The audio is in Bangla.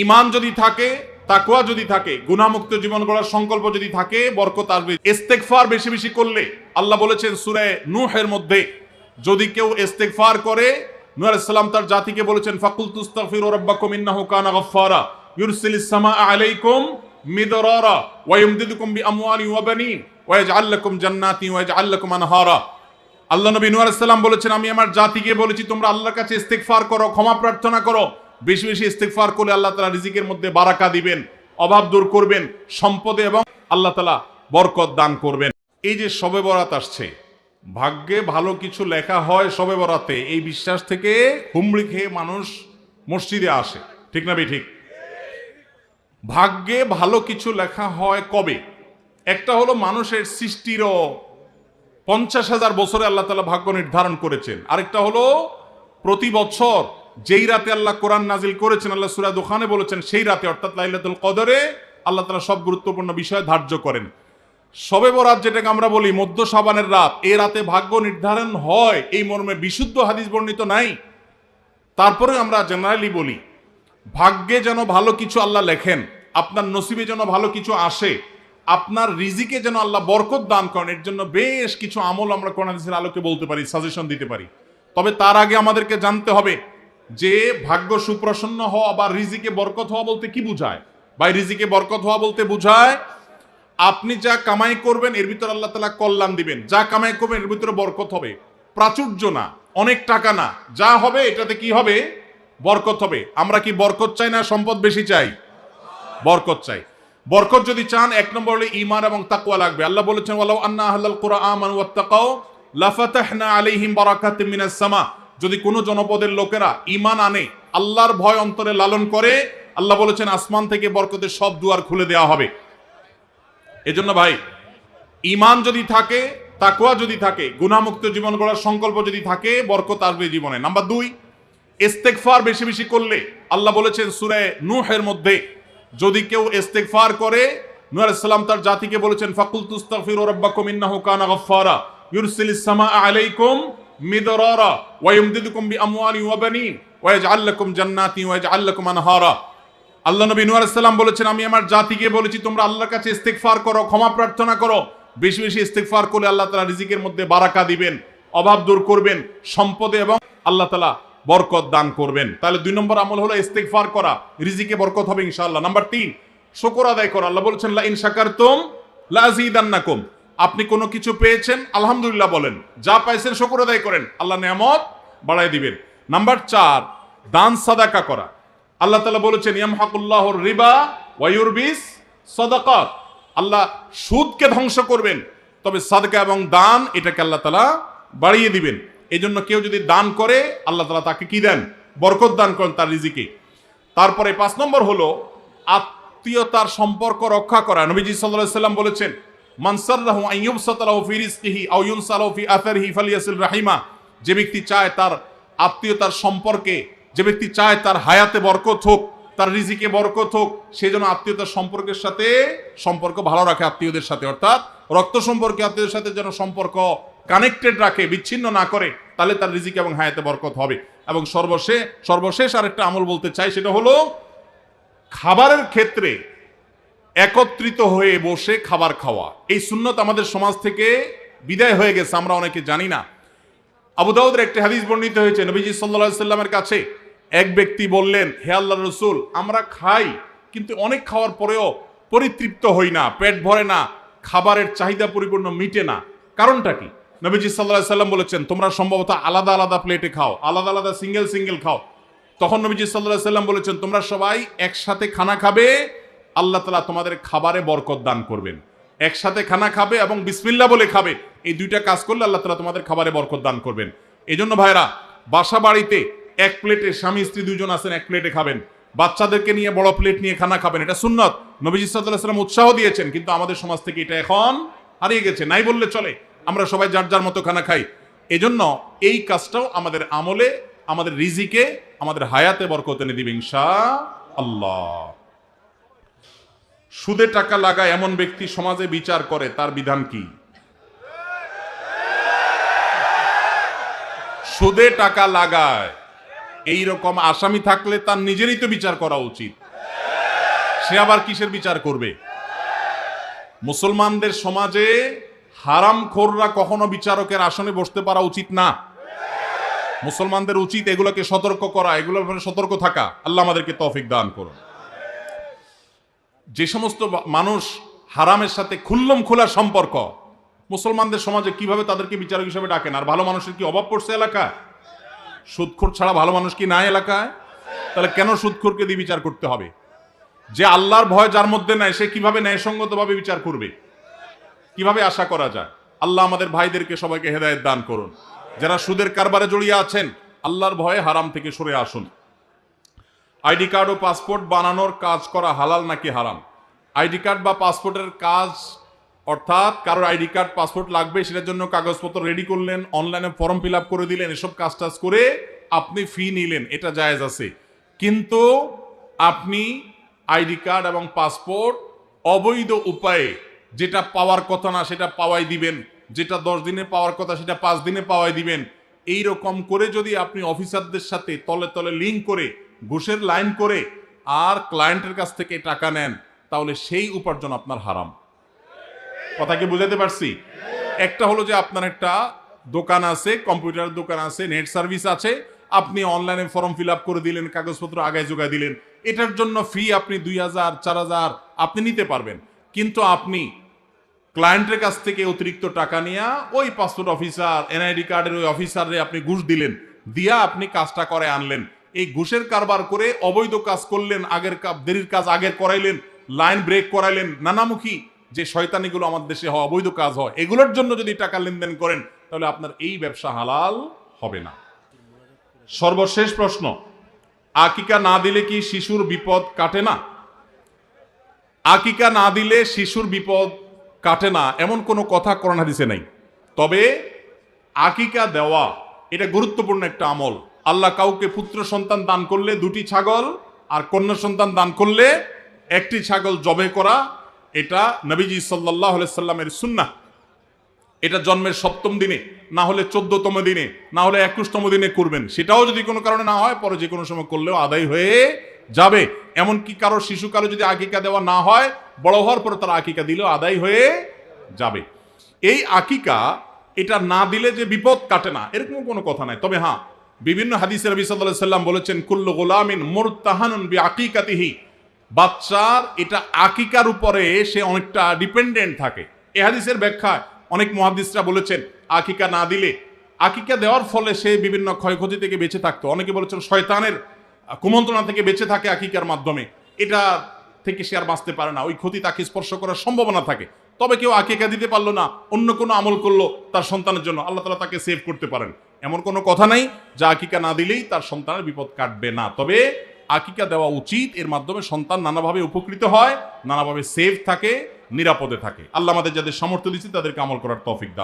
ঈমান যদি থাকে, তাকওয়া যদি থাকে, গুনাহমুক্ত জীবন গড়ার সংকল্প যদি থাকে, বরকত আসবে। ইস্তেগফার বেশি বেশি করলে, আল্লাহ বলেছেন সূরা নূহের মধ্যে, যদি কেউ ইস্তেগফার করে, নূহ আলাইহিস সালাম তার জাতিকে বলেছেন ফাকুলতু আস্তাগফিরু রাব্বাকুম ইন্নাহু কানা গাফফারা ইউরসিলিস সামাআ আলাইকুম মিদরারা ওয়া ইউমদিদুকুম বিআমওয়ালিন ওয়া বানিন ওয়া ইয়াজআল লাকুম জান্নাতিন ওয়া ইয়াজআল লাকুম আনহারা। আল্লাহ নবী নূহ আলাইহিস সালাম বলেছেন, আমি আমার জাতিকে বলেছি তোমরা আল্লাহর কাছে ইস্তেগফার করো, ক্ষমা প্রার্থনা করো। বেশি বেশি ইস্তেগফার করলে আল্লাহ তাআলা রিজিকের মধ্যে বারাকা দিবেন, অভাব দূর করবেন, সম্পদে এবং আল্লাহ তাআলা বরকত দান করবেন। এই যে শবে বরাত আসছে, ভাগ্যে ভালো কিছু লেখা হয় শবে বরাতে, এই বিশ্বাস থেকে হুমড়ি খেয়ে মানুষ মসজিদে আসে, ঠিক না বে ঠিক? ভাগ্যে ভালো কিছু লেখা হয় কবে? একটা হলো মানুষের সৃষ্টিরও 50,000 বছরে আল্লাহ তাআলা ভাগ্য নির্ধারণ করেছেন। আরেকটা হলো প্রতি বছর যেই রাতে আল্লাহ কোরআন নাজিল করেছেন, আল্লাহ সূরা দুখানে বলেছেন, সেই রাতে অর্থাৎ লাইলাতুল কদরে আল্লাহ তাআলা সব গুরুত্বপূর্ণ বিষয় ধার্য করেন। শবে বরাত যেটাকে আমরা বলি মধ্য শাবানের রাত, এই রাতে ভাগ্য নির্ধারণ হয়, এই মর্মে বিশুদ্ধ হাদিস বর্ণিত নাই। তারপরে আমরা জেনারেলি বলি ভাগ্যে যেন ভালো কিছু আল্লাহ লেখেন, আপনার নসিবে যেন ভালো কিছু আসে, আপনার রিজিকে যেন আল্লাহ বরকত দান করেন, এর জন্য বেশ কিছু আমল আমরা কোরআন হাদিসের আলোকে বলতে পারি, সাজেশন দিতে পারি। তবে তার আগে আমাদেরকে জানতে হবে যে ভাগ্য সুপ্রসন্ন হওয়া বা রিজিকে বরকত হওয়া বলতে কি বুঝায়। বা রিজিকে বরকত হওয়া বলতে বুঝায় আপনি যা কামাই করবেন এর ভিতরে আল্লাহ তাআলা কল্যাণ দিবেন, যা কামাই করবেন এর ভিতরে বরকত হবে, প্রাচুর্য না, অনেক টাকা না, যা হবে এটাতে কি হবে? বরকত হবে। আমরা কি বরকত চাই না সম্পদ বেশি চাই? বরকত চাই। বরকত যদি চান, এক নম্বর হলো ঈমান এবং তাকওয়া লাগবে। আল্লাহ বলেছেন ওয়ালাউ আন্না আহলাল কুরআন আমানু ওয়াত্তাকাউ লাফাতাহনা আলাইহিম বারাকাতিম মিনাস সামা। যদি কোনো জনপদের লোকেরা ঈমান আনে, আল্লাহর ভয় অন্তরে লালন করে, আল্লাহ বলেছেন আসমান থেকে বরকতের সব দুয়ার খুলে দেওয়া হবে। এজন্য ভাই, ঈমান যদি থাকে, তাকওয়া যদি থাকে, গুনাহমুক্ত জীবন গড়ার সংকল্প যদি থাকে, বরকত আসবে জীবনে। নাম্বার 2, ইস্তেগফার বেশি বেশি করলে, আল্লাহ বলেছেন সূরা নূহের মধ্যে, যদি কেউ ইস্তেগফার করে, নূহ আলাইহিস সালাম তার জাতিকে বলেছেন ফাকুলতু আস্তাগফিরু রাব্বাকুম ইন্নাহু কানা গাফফারা ইউরসিলিস সামাআ আলাইকুম মিদরারা ওয়া ইউমদিদুকুম বিআমওয়ালিন ওয়া বানিন ওয়া ইয়াজআল লাকুম জান্নাতিন ওয়া ইয়াজআল লাকুম আনহারা। আল্লাহ নবী নূহ আলাইহিস সালাম বলেছেন, আমি আমার জাতিকে বলেছি তোমরা আল্লাহর কাছে ইস্তেগফার করো, ক্ষমা প্রার্থনা করো। বেশি বেশি ইস্তেগফার করলে আল্লাহ তাআলা রিজিকের মধ্যে বারাকা দিবেন, অভাব দূর করবেন, সম্পদে এবং আল্লাহ তাআলা বরকত দান করবেন। তাহলে 2 নম্বর আমল হলো ইস্তেগফার করা, রিজিকে বরকত হবে ইনশাআল্লাহ। নাম্বার 3, শুকর আদায় করা। আল্লাহ বলেছেন লা ইন শাকারতুম লা আযীদান্নাকুম। আপনি কোনো কিছু পেয়েছেন, আলহামদুলিল্লাহ বলেন, যা পাইছেন শুকর আদায় করেন, আল্লাহ নিয়ামত বাড়ায় দিবেন। নাম্বার 4, দান সাদাকা করা। আল্লাহ তাআলা বলেছেন ইয়ামহাকুল্লাহুর রিবা ওয়া ইউরবিস সাদাকাত। আল্লাহ সুদকে ধ্বংস করবেন, তবে সাদকা এবং দান এটাকে আল্লাহ তাআলা বাড়িয়ে দিবেন। এই জন্য কেউ যদি দান করে, আল্লাহ তাআলা তাকে কি দেন? বরকত দান করেন তার রিজিকে। তারপরে 5 নম্বর হলো আত্মীয়তার সম্পর্ক রক্ষা করা। নবীজি সাল্লাল্লাহু আলাইহি ওয়াসাল্লাম বলেছেন মান সাররাহু আন ইউবসাতা লাহু ফি রিজকিহি আও ইউনসা লাহু ফি আথারিহি ফালিয়াসিল রাহিমা। যে ব্যক্তি চায় তার আত্মীয়তার সম্পর্কে, যে ব্যক্তি চায় তার হায়াতে বরকত হোক, তার রিজিকে বরকত হোক, সেই জন্য আত্মীয়তার সম্পর্কের সাথে সম্পর্ক ভালো রাখে, আত্মীয়দের সাথে, অর্থাৎ রক্ত সম্পর্কে আত্মীয়দের সাথে যেন সম্পর্ক কানেক্টেড রাখে, বিচ্ছিন্ন না করে, তাহলে তার রিজিক এবং হায়াতে বরকত হবে। এবং সর্বশেষ আরেকটা আমল বলতে চাই, সেটা হলো খাবারের ক্ষেত্রে একত্রিত হয়ে বসে খাবার খাওয়া। এই সুন্নত আমাদের সমাজ থেকে বিদায় হয়ে গেছে, আমরা অনেকে জানি না। আবু দাউদের একটি হাদিস বর্ণিত হয়েছে, নবীজি সাল্লাল্লাহু আলাইহি সাল্লামের কাছে এক ব্যক্তি বললেন, হে আল্লাহর রাসূল, আমরা খাই কিন্তু অনেক খাওয়ার পরেও পরিতৃপ্ত হই না, পেট ভরে না, খাবারের চাহিদা পরিপূর্ণ মিটে না, কারণটা কি? নবীজি সাল্লাল্লাহু আলাইহি সাল্লাম বলেছেন, তোমরা সম্ভবত আলাদা আলাদা প্লেটে খাও, আলাদা আলাদা সিঙ্গেল খাও। তখন নবীজি সাল্লাল্লাহু আলাইহি সাল্লাম বলেছেন, তোমরা সবাই একসাথে খানা খাবে, আল্লাহ তাআলা তোমাদের খাবারে বরকত দান করবেন। একসাথে খানা খাবে এবং বিসমিল্লাহ বলে খাবে, এই 2টা কাজ করলে আল্লাহ তাআলা তোমাদের খাবারে বরকত দান করবেন। এই জন্য ভাইরা, বাসা বাড়িতে এক প্লেটে, স্বামী স্ত্রী 2 জন আছেন, এক প্লেটে খাবেন, বাচ্চাদেরকে নিয়ে বড় প্লেট নিয়ে খানা খাবেন, এটা সুন্নত। নবীজি সাল্লাল্লাহু আলাইহি সাল্লাম উৎসাহ দিয়েছেন, কিন্তু আমাদের সমাজ থেকে এটা এখন হারিয়ে গেছে, নাই বললে চলে। আমরা সবাই যার যার মতো খানা খাই। এজন্য এই কাজটাও আমাদের আমলে, আমাদের রিজিকে, আমাদের হায়াতে বরকত এনে দিবে ইনশাআল্লাহ। সুদে টাকা লাগায় এমন ব্যক্তি সমাজে বিচার করে, তার বিধান কি? সুদে টাকা লাগায় এইরকম আসামি থাকলে তার নিজেরই তো বিচার করা উচিত। সে আবার কিসের বিচার করবে? মুসলমানদের সমাজে হারামখোররা কখনো বিচারকের আসনে বসতে পারা উচিত না। মুসলমানদের উচিত এগুলোকে সতর্ক করা, এগুলোর ব্যাপারে সতর্ক থাকা। আল্লাহ আমাদেরকে তৌফিক দান করুন। যে সমস্ত মানুষ হারামের সাথে খুল্লম খোলা সম্পর্ক, মুসলমানদের সমাজে কিভাবে তাদেরকে বিচারক হিসেবে ডাকেন? আর ভালো মানুষের কি অভাব পড়ছে এলাকায়? সুদখোর ছাড়া ভালো মানুষ কি নাই এলাকায়? তাহলে কেন সুদখোরকে দিয়ে বিচার করতে হবে? যে আল্লাহর ভয় যার মধ্যে নাই, সে কিভাবে ন্যায়সঙ্গতভাবে বিচার করবে? কিভাবে আশা করা যায়? আল্লাহ আমাদের ভাইদেরকে সবাইকে হেদায়েত দান করুন। যারা সুদের কারবারে জড়িয়ে আছেন, আল্লাহর ভয়ে হারাম থেকে সরে আসুন। আইডি কার্ড ও পাসপোর্ট বানানোর কাজ করা হালাল নাকি হারাম? আইডি কার্ড বা পাসপোর্টের কাজ, অর্থাৎ কারোর আইডি কার্ড পাসপোর্ট লাগবে, সেটার জন্য কাগজপত্র রেডি করলেন, অনলাইনে ফর্ম ফিল আপ করে দিলেন, এসব কাজ টাজ করে আপনি ফি নিলেন, এটা জায়েজ আছে। কিন্তু আপনি আইডি কার্ড এবং পাসপোর্ট অবৈধ উপায়ে যেটা পাওয়ার কথা না সেটা পাওয়াই দিবেন, যেটা 10 দিনে পাওয়ার কথা সেটা 5 দিনে পাওয়াই দিবেন। এই রকম করে যদি আপনি অফিসারদের সাথে তলে তলে লিঙ্ক করে ঘুষের লাইন করে আর ক্লায়েন্টের কাছ থেকে টাকা নেন, তাহলে সেই উপার্জন আপনার হারাম। কথা কি বুঝাতে পারছি? একটা হলো যে আপনার একটা দোকান আছে, কম্পিউটার দোকান আছে, নেট সার্ভিস আছে, আপনি অনলাইনে ফর্ম ফিল আপ করে দিলেন, কাগজপত্র আগায় যোগায় দিলেন, এটার জন্য ফি আপনি 2000 4000 আপনি নিতে পারবেন। কিন্তু আপনি ক্লায়েন্টের কাছ থেকে অতিরিক্ত টাকা নিয়ে ওই পাসপোর্ট অফিসার, এনআইডি কার্ডের ওই অফিসারে আপনি ঘুষ দিলেন, দিয়া আপনি কাজটা করে আনলেন। এই ঘুষের কারবার করে অবৈধ কাজ করলেন, আগের দেরির কাজ আগের করাইলেন, লাইন ব্রেক করাইলেন, নানামুখী যে শয়তানিগুলো আমাদের দেশে হয়, অবৈধ কাজ হয়, এগুলোর জন্য যদি টাকা লেনদেন করেন, তাহলে আপনার এই ব্যবসা হালাল হবে না। সর্বশেষ প্রশ্ন, আকিকা না দিলে কি শিশুর বিপদ কাটে না? আকিকা না দিলে শিশুর বিপদ কাটে না এমন কোনো কথা কোরআন হাদিসে নাই। তবে আকিকা দেওয়া এটা গুরুত্বপূর্ণ একটা আমল। আল্লাহ কাউকে পুত্র সন্তান দান করলে 2টি ছাগল, আর কন্যা সন্তান দান করলে 1টি ছাগল জবে করা, এটা নবীজি সাল্লাল্লাহু আলাইহি সাল্লামের সুন্নাহ। এটা জন্মের 7ম দিনে, না হলে 14তম দিনে, না হলে 21তম দিনে করবেন। সেটাও যদি কোনো কারণে না হয়, পরে যে কোনো সময় করলেও আদায় হয়ে যাবে। এমনকি কারো শিশু কারো যদি আকিকা দেওয়া না হয়, বড় হওয়ার পরে তারা আকিকা দিলেও আদায় হয়ে যাবে। এই আকিকা এটা না দিলে যে বিপদ কাটে না এরকম কোনো কথা নাই। তবে হ্যাঁ, বিভিন্ন হাদিসে নবী সাল্লাল্লাহু আলাইহি সাল্লাম বলেছেন, কুল্লু গুলামিন মুরতাহানুন বিআকিকাতিহি, বাচ্চার এটা আকিকার উপরে সে অনেকটা ডিপেন্ডেন্ট থাকে। এই হাদিসের ব্যাখ্যায় অনেক মুহাদ্দিসরা বলেছেন, আকিকা না দিলে, আকিকা দেওয়ার ফলে সে বিভিন্ন ক্ষয়ক্ষতি থেকে বেঁচে থাকতো। অনেকে বলেছেন শয়তানের কুমন্ত্রণা থেকে বেঁচে থাকে আকিকার মাধ্যমে, এটা থেকে সে আর বাঁচতে পারে না, ওই ক্ষতি তাকে স্পর্শ করার সম্ভাবনা থাকে। তবে কেউ আকিকা দিতে পারলো না, অন্য কোনো আমল করলো তার সন্তানের জন্য, আল্লাহ তাআলা তাকে সেভ করতে পারেন। এমন কোনো কথা নাই যে আকিকা না দিলেই তার সন্তানের বিপদ কাটবে না। তবে আকিকা দেওয়া উচিত, এর মাধ্যমে সন্তান নানাভাবে উপকৃত হয়, নানাভাবে সেভ থাকে, নিরাপদে থাকে। আল্লাহ আমাদের যাদের সামর্থ্য দিচ্ছে তাদেরকে আমল করার তৌফিক দান।